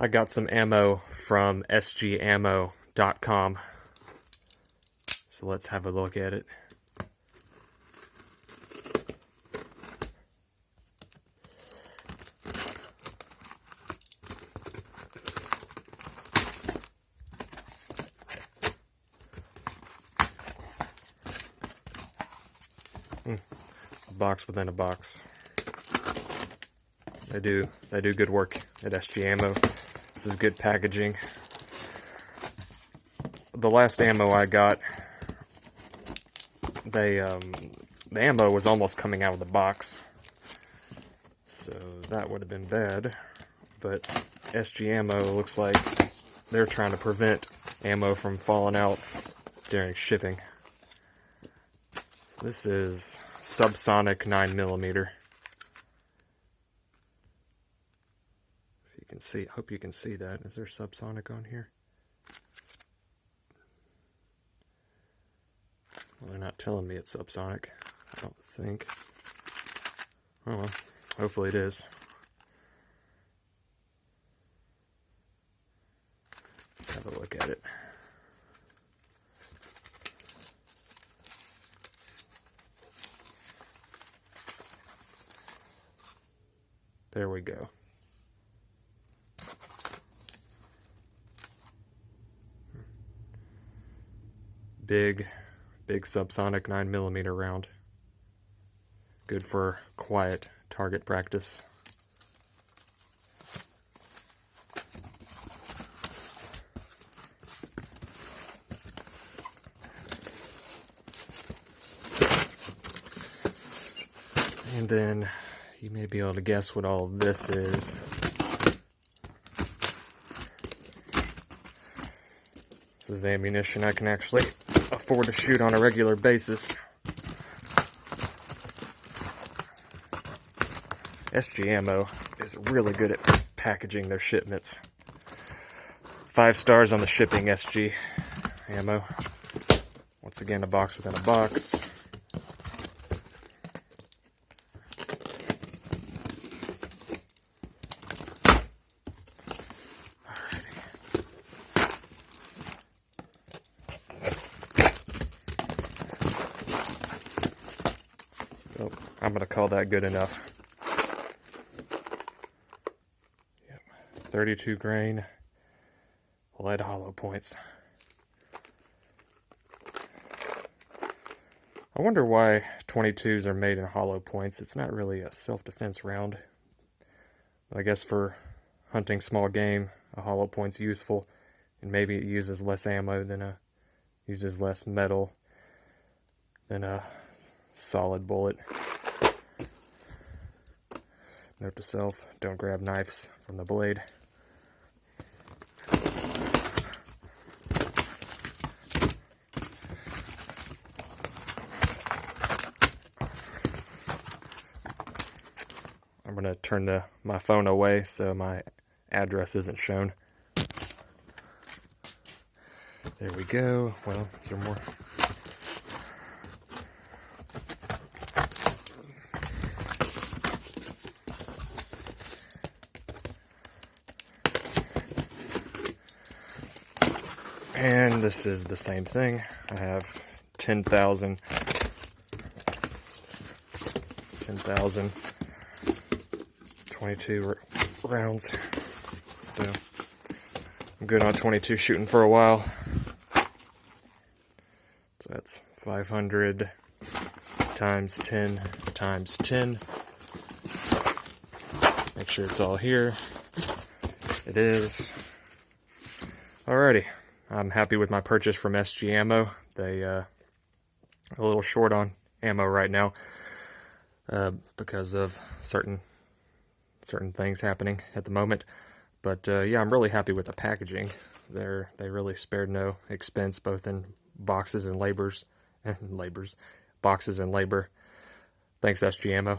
I got some ammo from SGAMMO.com. So let's have a look at it. A box within a box. They do good work at SGAMMO. This is good packaging. The last ammo I got, the ammo was almost coming out of the box, so that would have been bad. But SGAMMO looks like they're trying to prevent ammo from falling out during shipping. So this is subsonic 9mm. If you can see, I hope you can see that. Is there subsonic on here? Well, they're not telling me it's subsonic, I don't think. Oh well, hopefully it is. Let's have a look at it. There we go. Big subsonic 9mm round. Good for quiet target practice. And then you may be able to guess what all of this is. This is ammunition I can actually afford to shoot on a regular basis. SGAMMO is really good at packaging their shipments. 5 stars on the shipping, SGAMMO. Once again, a box within a box. Oh, I'm going to call that good enough. Yep. 32 grain lead hollow points. I wonder why 22s are made in hollow points. It's not really a self-defense round. But I guess for hunting small game, a hollow point's useful, and maybe it uses less ammo than uses less metal than a solid bullet. Note to self, don't grab knives from the blade. I'm going to turn my phone away so my address isn't shown. There we go. Well, is there more? And this is the same thing. I have 10,000 22 rounds. So I'm good on 22 shooting for a while. So that's 500 times 10 times 10. Make sure it's all here. It is. Alrighty. I'm happy with my purchase from SGAMMO. They are a little short on ammo right now because of certain things happening at the moment. But yeah, I'm really happy with the packaging. They really spared no expense, both in boxes and boxes and labor. Thanks, SGAMMO.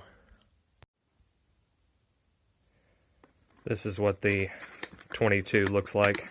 This is what the 22 looks like.